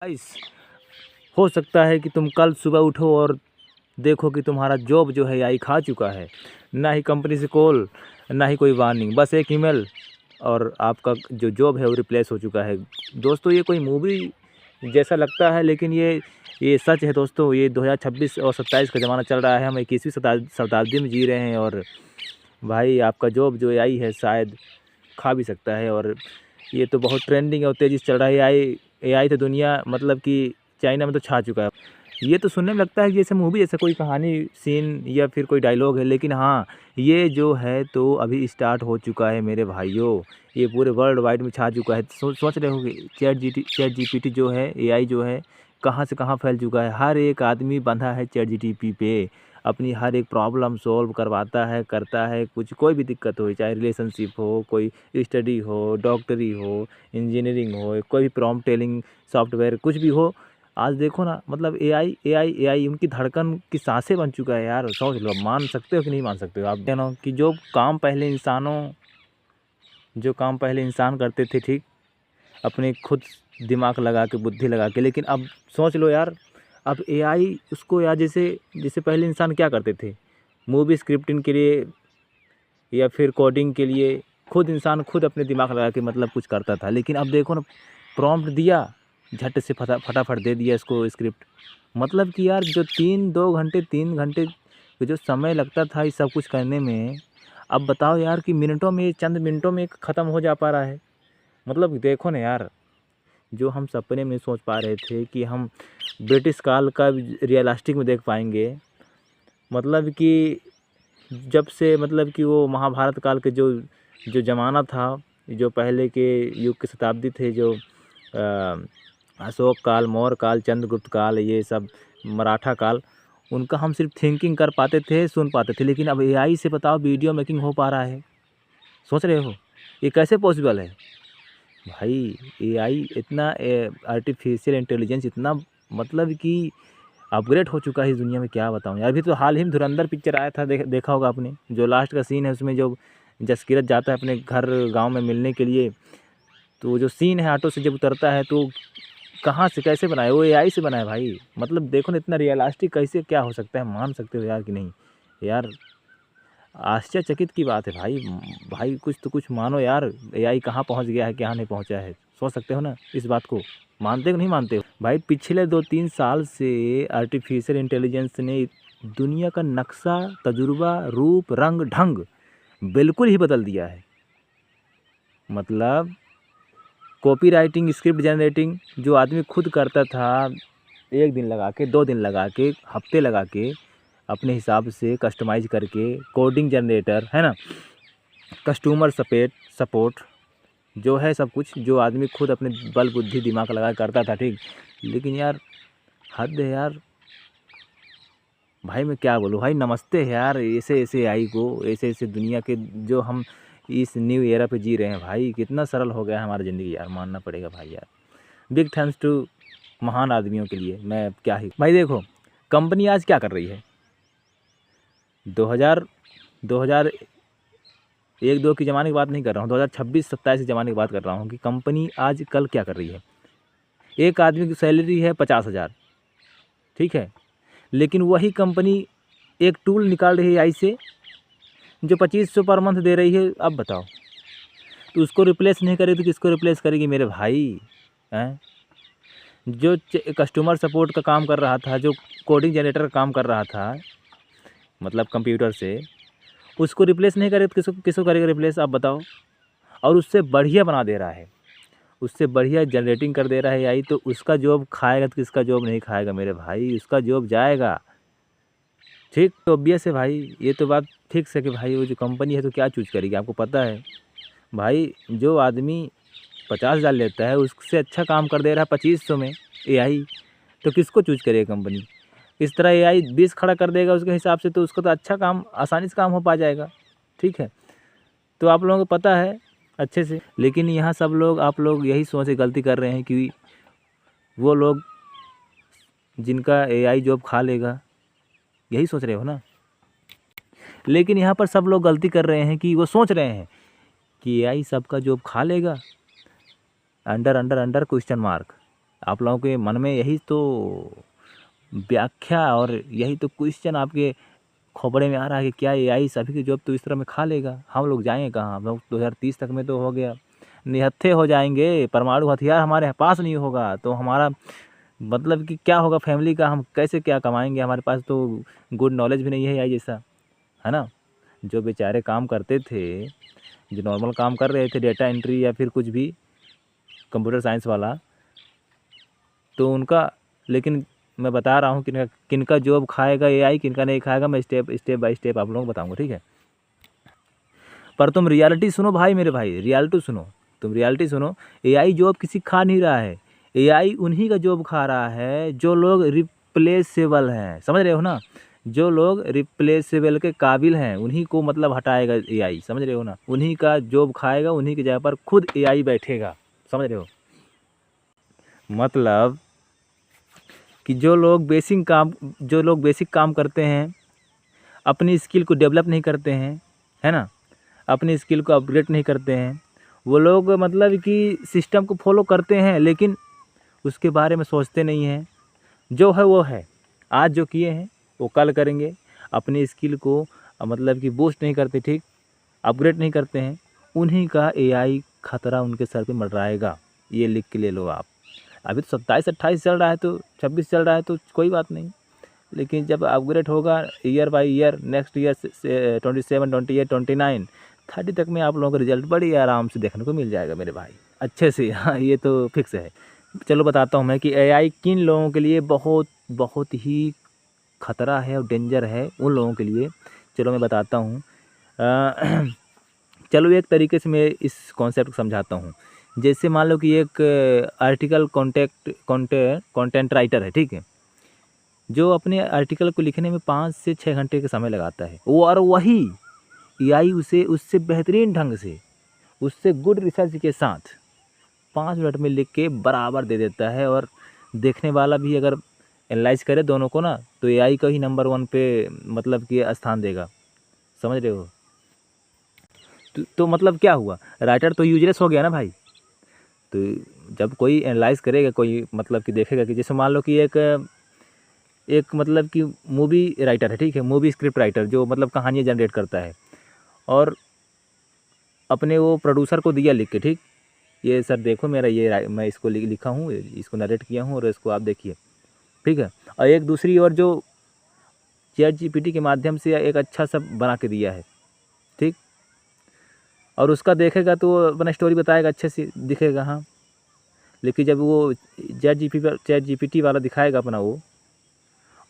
Guys, हो सकता है कि तुम कल सुबह उठो और देखो कि तुम्हारा जॉब जो है एआई खा चुका है। ना ही कंपनी से कॉल, ना ही कोई वार्निंग, बस एक ईमेल और आपका जो जॉब है वो रिप्लेस हो चुका है। दोस्तों, ये कोई मूवी जैसा लगता है, लेकिन ये सच है दोस्तों। ये 2026 और 27 का ज़माना चल रहा है। हम 21वीं शताब्दी में जी रहे हैं और भाई आपका जॉब जो एआई है शायद खा भी सकता है। और ये तो बहुत ट्रेंडिंग और तेज़ी से चल रहा है। एआई तो दुनिया मतलब कि चाइना में तो छा चुका है। ये तो सुनने में लगता है कि जैसे मूवी, जैसे कोई कहानी सीन या फिर कोई डायलॉग है, लेकिन हाँ, ये जो है तो अभी स्टार्ट हो चुका है मेरे भाइयों। ये पूरे वर्ल्ड वाइड में छा चुका है। सोच रहे हो कि चैट जीपीटी जो है, एआई जो है, कहाँ से कहाँ फैल चुका है। हर एक आदमी बंधा है चैट जीपीटी पे। अपनी हर एक प्रॉब्लम सॉल्व करवाता है, करता है। कुछ कोई भी दिक्कत हो, चाहे रिलेशनशिप हो, कोई स्टडी हो, डॉक्टरी हो, इंजीनियरिंग हो, कोई भी प्रॉम्प्ट टेलिंग सॉफ्टवेयर कुछ भी हो, आज देखो ना, मतलब एआई उनकी धड़कन की सांसें बन चुका है यार। सोच लो, मान सकते हो कि नहीं मान सकते हो आप? ना कि जो काम पहले इंसान करते थे, ठीक, अपने खुद दिमाग लगा के, बुद्धि लगा के, लेकिन अब सोच लो यार, अब एआई उसको यार, जैसे जैसे पहले इंसान क्या करते थे, मूवी स्क्रिप्टिंग के लिए या फिर कोडिंग के लिए खुद इंसान खुद अपने दिमाग लगा के मतलब कुछ करता था। लेकिन अब देखो ना, प्रॉम्प्ट दिया, झट से फटाफट दे दिया इसको स्क्रिप्ट। मतलब कि यार, जो 3 घंटे जो समय लगता था इस सब कुछ करने में, अब बताओ यार कि मिनटों में, चंद मिनटों में ख़त्म हो जा पा रहा है। मतलब देखो ना यार, जो हम सपने में सोच पा रहे थे कि हम ब्रिटिश काल का रियलिस्टिक में देख पाएंगे, मतलब कि जब से, मतलब कि वो महाभारत काल के जो जो ज़माना था, जो पहले के युग के शताब्दी थे, जो अशोक काल, मौर्य काल, चंद्रगुप्त काल, ये सब मराठा काल, उनका हम सिर्फ थिंकिंग कर पाते थे, सुन पाते थे। लेकिन अब एआई से बताओ वीडियो मेकिंग हो पा रहा है। सोच रहे हो ये कैसे पॉसिबल है? भाई एआई इतना, आर्टिफिशियल इंटेलिजेंस इतना, मतलब कि अपग्रेड हो चुका है इस दुनिया में, क्या बताऊँ यार। अभी तो हाल ही में धुरंधर पिक्चर आया था, देखा होगा आपने। जो लास्ट का सीन है उसमें, जो जसकीरत जाता है अपने घर गांव में मिलने के लिए, तो जो सीन है ऑटो से जब उतरता है, तो कहाँ से कैसे बनाया? वो एआई से बनाया भाई। मतलब देखो ना, इतना रियलिस्टिक कैसे क्या हो सकता है? मान सकते हो यार कि नहीं यार? आश्चर्यचकित की बात है भाई। भाई कुछ तो कुछ मानो यार, एआई कहाँ पहुँच गया है, क्या नहीं पहुँचा है। सोच सकते हो ना इस बात को? मानते हो कि नहीं मानते हो भाई? पिछले 2-3 साल से आर्टिफिशियल इंटेलिजेंस ने दुनिया का नक्शा, तजुर्बा, रूप, रंग, ढंग बिल्कुल ही बदल दिया है। मतलब कॉपी राइटिंग, स्क्रिप्ट जनरेटिंग जो आदमी खुद करता था, 1 दिन लगा के, 2 दिन लगा के, हफ्ते लगा के, अपने हिसाब से कस्टमाइज़ करके, कोडिंग जनरेटर, है ना, कस्टमर सपोर्ट जो है, सब कुछ जो आदमी खुद अपने बल बुद्धि दिमाग लगा के करता था, ठीक। लेकिन यार हद है यार। भाई मैं क्या बोलूँ भाई, नमस्ते है यार ऐसे ऐसे आई को, ऐसे ऐसे दुनिया के जो हम इस न्यू एरा पे जी रहे हैं। भाई कितना सरल हो गया है हमारी ज़िंदगी यार, मानना पड़ेगा भाई यार। बिग थैंक्स टू महान आदमियों के लिए। मैं क्या ही भाई, देखो कंपनी आज क्या कर रही है, 2001-2 की ज़माने की बात नहीं कर रहा हूँ, 2026-27 के ज़माने की बात कर रहा हूँ कि कंपनी आज कल क्या कर रही है। एक आदमी की सैलरी है 50,000, ठीक है, लेकिन वही कंपनी एक टूल निकाल रही है एआई से, जो 2500 पर मंथ दे रही है। अब बताओ, तो उसको रिप्लेस नहीं करेगी तो किसको रिप्लेस करेगी मेरे भाई? हैं? जो कस्टमर सपोर्ट का काम कर रहा था, जो कोडिंग जनरेटर का काम कर रहा था, मतलब कंप्यूटर से, उसको रिप्लेस नहीं करे तो किसको किसको करेगा रिप्लेस? आप बताओ। और उससे बढ़िया बना दे रहा है, उससे बढ़िया जनरेटिंग कर दे रहा है एआई, तो उसका जॉब खाएगा तो किसका जॉब नहीं खाएगा मेरे भाई? उसका जॉब जाएगा, ठीक। तो ऑब्वियस है भाई, ये तो बात फिक्स है कि भाई वो जो कंपनी है तो क्या चूज़ करेगी, आपको पता है भाई। जो आदमी 50,000 लेता है, उससे अच्छा काम कर दे रहा है 2500 में एआई, तो किसको चूज़ करेगा कंपनी? इस तरह एआई 20 खड़ा कर देगा उसके हिसाब से, तो उसको तो अच्छा काम, आसानी से काम हो पा जाएगा, ठीक है। तो आप लोगों को पता है अच्छे से। लेकिन यहाँ सब लोग, आप लोग यही सोच के गलती कर रहे हैं कि वो लोग जिनका एआई जॉब खा लेगा, यही सोच रहे हो ना? लेकिन यहाँ पर सब लोग गलती कर रहे हैं कि वो सोच रहे हैं कि एआई सबका जॉब खा लेगा। Under under under question mark. आप लोगों के मन में यही तो व्याख्या और यही तो क्वेश्चन आपके खोपड़े में आ रहा है कि क्या एआई सभी की जॉब तो इस तरह में खा लेगा। हम लोग जाएंगे कहाँ, हम लोग 2030 तक में तो हो गया निहत्थे हो जाएंगे, परमाणु हथियार हमारे पास नहीं होगा तो हमारा मतलब कि क्या होगा फैमिली का, हम कैसे क्या कमाएंगे। हमारे पास तो गुड नॉलेज भी नहीं है एआई जैसा, है ना। जो बेचारे काम करते थे, जो नॉर्मल काम कर रहे थे डेटा एंट्री या फिर कुछ भी कंप्यूटर साइंस वाला, तो उनका, लेकिन मैं बता रहा हूँ किनका किनका जॉब खाएगा एआई, किनका नहीं खाएगा, मैं स्टेप बाय स्टेप आप लोगों को बताऊँगा, ठीक है। पर तुम रियलिटी सुनो भाई, मेरे भाई रियलिटी सुनो, तुम रियलिटी सुनो। एआई जॉब किसी खा नहीं रहा है, एआई उन्हीं का जॉब खा रहा है जो लोग रिप्लेसेबल हैं, समझ रहे हो ना। जो लोग रिप्लेसेबल के काबिल हैं उन्हीं को मतलब हटाएगा एआई, समझ रहे हो ना। उन्हीं का जॉब खाएगा, उन्हीं की जगह पर खुद एआई बैठेगा, समझ रहे हो। मतलब कि जो लोग बेसिक काम करते हैं, अपनी स्किल को डेवलप नहीं करते हैं, है ना, अपनी स्किल को अपग्रेड नहीं करते हैं, वो लोग मतलब कि सिस्टम को फॉलो करते हैं लेकिन उसके बारे में सोचते नहीं हैं। जो है वो है, आज जो किए हैं वो कल करेंगे। अपनी स्किल को मतलब कि बूस्ट नहीं करते, ठीक, अपग्रेड नहीं करते हैं, उन्हीं का एआई खतरा उनके सर पे मंडराएगा। ये लिख के ले लो आप। अभी तो 27-28 चल रहा है, तो 26 चल रहा है, तो कोई बात नहीं, लेकिन जब अपग्रेड होगा year by year, next year 27, 28, 29, 30 तक में आप लोगों का रिजल्ट बड़ी आराम से देखने को मिल जाएगा मेरे भाई, अच्छे से। हाँ, ये तो फिक्स है। चलो बताता हूँ मैं कि एआई किन लोगों के लिए बहुत बहुत ही खतरा है और डेंजर है, उन लोगों के लिए। चलो मैं बताता हूँ। चलो एक तरीके से मैं इस कॉन्सेप्ट को समझाता हूँ। जैसे मान लो कि एक आर्टिकल कंटेंट राइटर है, ठीक है, जो अपने आर्टिकल को लिखने में 5 से 6 घंटे का समय लगाता है, वो और वही एआई उसे उससे बेहतरीन ढंग से, उससे गुड रिसर्च के साथ 5 मिनट में लिख के बराबर दे देता है। और देखने वाला भी अगर एनालाइज करे दोनों को ना, तो एआई का ही नंबर 1 पे मतलब कि स्थान देगा, समझ रहे हो। तो मतलब क्या हुआ, राइटर तो यूजलेस हो गया ना भाई। तो जब कोई एनालाइज करेगा, कोई मतलब कि देखेगा कि जैसे मान लो कि एक मतलब कि मूवी राइटर है, ठीक है, मूवी स्क्रिप्ट राइटर जो मतलब कहानियाँ जनरेट करता है, और अपने वो प्रोड्यूसर को दिया लिख के, ठीक, ये सर देखो मेरा मैं इसको लिखा हूँ, इसको नरेट किया हूँ और इसको आप देखिए, ठीक है। और एक दूसरी और जो चैट जीपीटी के माध्यम से एक अच्छा सा बना के दिया है, ठीक, और उसका देखेगा तो वो अपना स्टोरी बताएगा, अच्छे से दिखेगा, हाँ। लेकिन जब वो चैट जीपीटी वाला दिखाएगा अपना वो,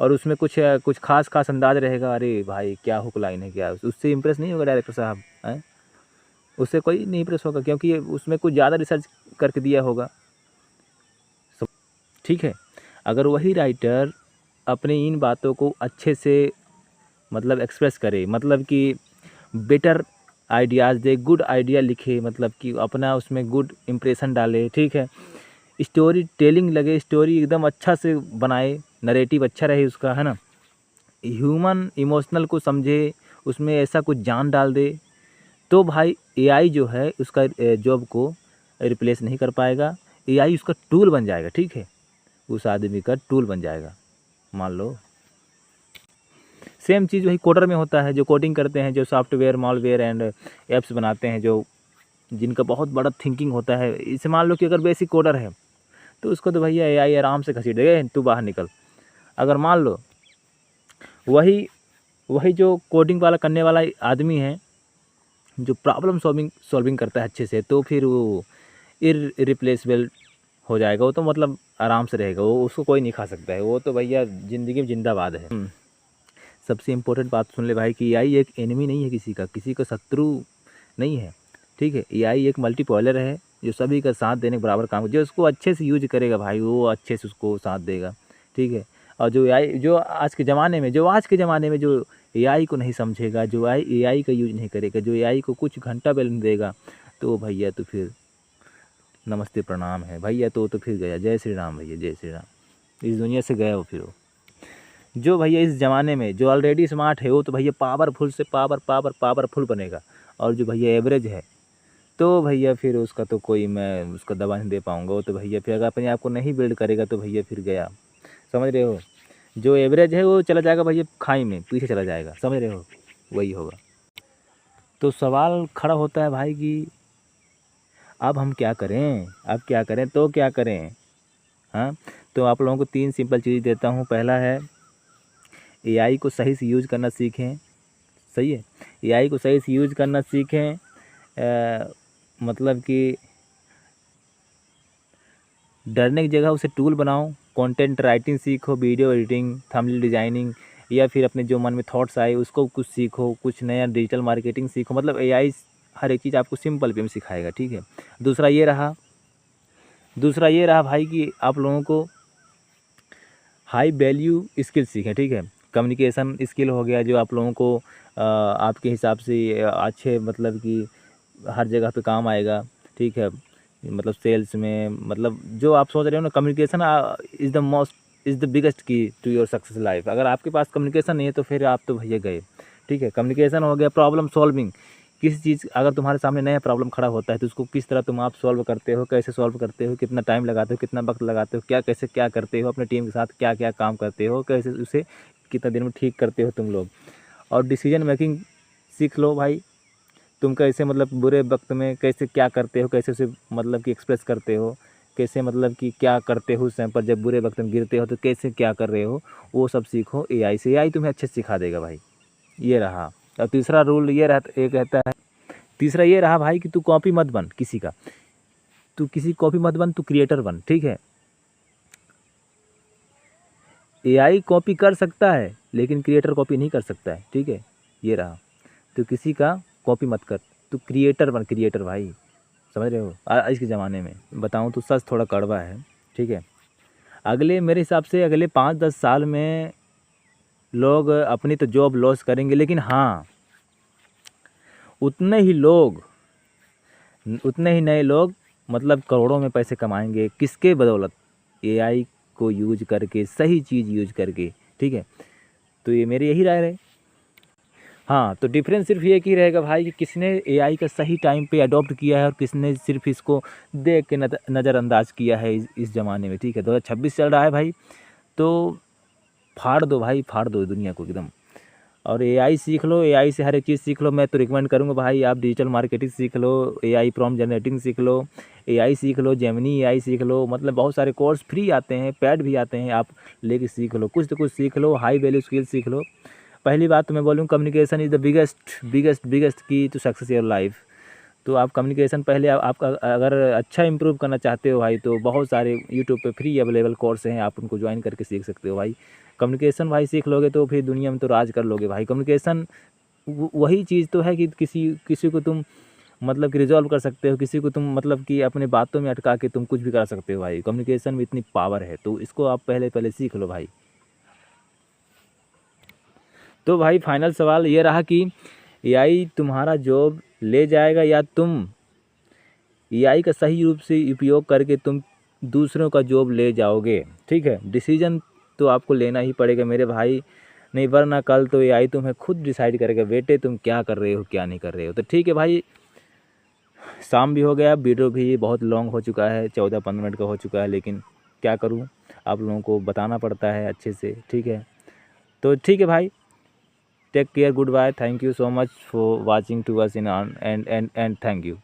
और उसमें कुछ खास अंदाज रहेगा, अरे भाई क्या हुक लाइन है, क्या उससे इम्प्रेस नहीं होगा डायरेक्टर साहब, हैं, उससे कोई नहीं इम्प्रेस होगा, क्योंकि ये उसमें कुछ ज़्यादा रिसर्च करके दिया होगा, ठीक है। अगर वही राइटर अपनी इन बातों को अच्छे से मतलब एक्सप्रेस करे, मतलब कि बेटर आइडियाज़ दे, गुड आइडिया लिखे, मतलब कि अपना उसमें गुड इम्प्रेशन डाले, ठीक है, स्टोरी टेलिंग लगे, स्टोरी एकदम अच्छा से बनाए, नरेटिव अच्छा रहे उसका, है ना, ह्यूमन इमोशनल को समझे, उसमें ऐसा कुछ जान डाल दे, तो भाई एआई जो है उसका जॉब को रिप्लेस नहीं कर पाएगा। एआई उसका टूल बन जाएगा, ठीक है, उस आदमी का टूल बन जाएगा। मान लो सेम चीज़ वही कोडर में होता है, जो कोडिंग करते हैं, जो सॉफ्टवेयर मालवेयर एंड एप्स बनाते हैं, जो जिनका बहुत बड़ा थिंकिंग होता है। इसे मान लो कि अगर बेसिक कोडर है तो उसको तो भैया एआई आराम से घसीट देगा, तू बाहर निकल। अगर मान लो वही वही जो कोडिंग वाला करने वाला आदमी है, जो प्रॉब्लम सॉल्विंग करता है अच्छे से, तो फिर वो इररिप्लेसेबल हो जाएगा, वो तो मतलब आराम से रहेगा, वो उसको कोई नहीं खा सकता है, वो तो भैया ज़िंदगी में जिंदाबाद है। सबसे इम्पोर्टेंट बात सुन ले भाई कि एआई एक एनिमी नहीं है, किसी का शत्रु नहीं है, ठीक है। एआई एक मल्टीपॉलर है जो सभी का साथ देने के बराबर काम, जो उसको अच्छे से यूज करेगा भाई वो अच्छे से उसको साथ देगा, ठीक है। और जो एआई जो आज के ज़माने में जो एआई को नहीं समझेगा, जो एआई का यूज नहीं करेगा, जो एआई को कुछ घंटा बैलेंस देगा, तो भैया तो फिर नमस्ते प्रणाम है भैया, तो फिर गया, जय श्री राम भैया, जय श्री राम, इस दुनिया से गया वो फिर। वो जो भैया इस ज़माने में जो ऑलरेडी स्मार्ट है वो तो भैया पावरफुल से पावरफुल बनेगा, और जो भैया एवरेज है तो भैया फिर उसका तो कोई मैं उसका दवा नहीं दे पाऊँगा। वो तो भैया फिर अगर अपने आप को नहीं बिल्ड करेगा तो भैया फिर गया, समझ रहे हो। जो एवरेज है वो चला जाएगा भैया खाई में, पीछे चला जाएगा, समझ रहे हो, वही होगा। तो सवाल खड़ा होता है भाई कि अब हम क्या करें, अब क्या करें, तो क्या करें। हाँ, तो आप लोगों को 3 सिंपल चीज़ देता हूँ। पहला है एआई को सही से यूज़ करना सीखें, सही है। एआई को सही से यूज़ करना सीखें, मतलब कि डरने की जगह उसे टूल बनाओ। कंटेंट राइटिंग सीखो, वीडियो एडिटिंग, थंबनेल डिज़ाइनिंग, या फिर अपने जो मन में थॉट्स आए उसको कुछ सीखो, कुछ नया डिजिटल मार्केटिंग सीखो। मतलब एआई हर एक चीज़ आपको सिंपल वे में सिखाएगा, ठीक है। दूसरा ये रहा भाई कि आप लोगों को हाई वैल्यू स्किल सीखें, ठीक है। कम्युनिकेशन स्किल हो गया जो आप लोगों को आपके हिसाब से अच्छे, मतलब कि हर जगह पे काम आएगा, ठीक है। मतलब सेल्स में, मतलब जो आप सोच रहे हो ना, कम्युनिकेशन इज़ द बिगेस्ट की टू योर सक्सेस लाइफ। अगर आपके पास कम्युनिकेशन नहीं है तो फिर आप तो भैया गए, ठीक है। कम्युनिकेशन हो गया। प्रॉब्लम सॉल्विंग, किसी चीज़ अगर तुम्हारे सामने नया प्रॉब्लम खड़ा होता है तो उसको किस तरह तुम आप सॉल्व करते हो, कैसे सॉल्व करते हो, कितना टाइम लगाते हो, कितना वक्त लगाते हो, कैसे क्या करते हो, अपने टीम के साथ क्या क्या काम करते हो, कैसे उसे कितना दिन में ठीक करते हो तुम लोग। और डिसीजन मेकिंग सीख लो भाई, तुम कैसे मतलब बुरे वक्त में कैसे क्या करते हो, कैसे उसे मतलब कि एक्सप्रेस करते हो, कैसे मतलब कि क्या करते हो उस टाइम पर जब बुरे वक्त में गिरते हो तो कैसे क्या कर रहे हो, वो सब सीखो एआई से। एआई तुम्हें अच्छे से सिखा देगा भाई, ये रहा। और तीसरा रूल ये रहता है, तीसरा ये रहा भाई कि तू कॉपी मत बन किसी का, तू किसी कॉपी मत बन, तू क्रिएटर बन, ठीक है। एआई कॉपी कर सकता है लेकिन क्रिएटर कॉपी नहीं कर सकता है, ठीक है, ये रहा। तो किसी का कॉपी मत कर, तू क्रिएटर बन, क्रिएटर भाई, समझ रहे हो। आज के ज़माने में बताऊँ तो सच थोड़ा कड़वा है, ठीक है। अगले मेरे हिसाब से अगले 5-10 साल में लोग अपनी तो जॉब लॉस करेंगे, लेकिन हाँ उतने ही नए लोग मतलब करोड़ों में पैसे कमाएंगे। किसके बदौलत? एआई को यूज करके, सही चीज़ यूज करके, ठीक है। तो ये मेरी यही राय है। हाँ, तो डिफरेंस सिर्फ ये ही रहेगा भाई कि किसने एआई का सही टाइम पे अडॉप्ट किया है और किसने सिर्फ इसको देख के नज़रअंदाज किया है इस ज़माने में, ठीक है। 2026 चल रहा है भाई, तो फाड़ दो भाई, फाड़ दो दुनिया को एकदम। और एआई सीख लो, एआई से हर एक चीज़ सीख लो। मैं तो रिकमेंड करूँगा भाई आप डिजिटल मार्केटिंग सीख लो, एआई प्रॉम्प्ट जनरेटिंग सीख लो, एआई सीख लो, जेमिनी एआई सीख लो। मतलब बहुत सारे कोर्स फ्री आते हैं, पेड भी आते हैं, आप लेके सीख लो, कुछ तो कुछ सीख लो, हाई वैल्यू स्किल सीख लो। पहली बात तो मैं बोलूँ, कम्युनिकेशन इज़ द बिगेस्ट की टू सक्सेस योर लाइफ। तो आप कम्युनिकेशन पहले आपका अगर अच्छा इंप्रूव करना चाहते हो भाई, तो बहुत सारे यूट्यूब पे फ्री अवेलेबल कोर्स हैं, आप उनको ज्वाइन करके सीख सकते हो भाई। कम्युनिकेशन भाई सीख लोगे तो फिर दुनिया में तो राज कर लोगे भाई। कम्युनिकेशन वही चीज़ तो है कि किसी किसी को तुम मतलब कि रिजॉल्व कर सकते हो, किसी को तुम मतलब कि अपने बातों में अटका के तुम कुछ भी कर सकते हो भाई। कम्युनिकेशन में इतनी पावर है, तो इसको आप पहले सीख लो भाई। तो भाई फाइनल सवाल ये रहा कि एआई तुम्हारा जॉब ले जाएगा या तुम एआई का सही रूप से उपयोग करके तुम दूसरों का जॉब ले जाओगे, ठीक है। डिसीजन तो आपको लेना ही पड़ेगा मेरे भाई, नहीं वरना कल तो एआई तुम्हें खुद डिसाइड करेगा बेटे तुम क्या कर रहे हो क्या नहीं कर रहे हो। तो ठीक है भाई, शाम भी हो गया, वीडियो भी बहुत लॉन्ग हो चुका है, 14-15 मिनट का हो चुका है, लेकिन क्या करूँ, आप लोगों को बताना पड़ता है अच्छे से, ठीक है। तो ठीक है भाई, take care, good bye, thank you so much for watching to us in and thank you.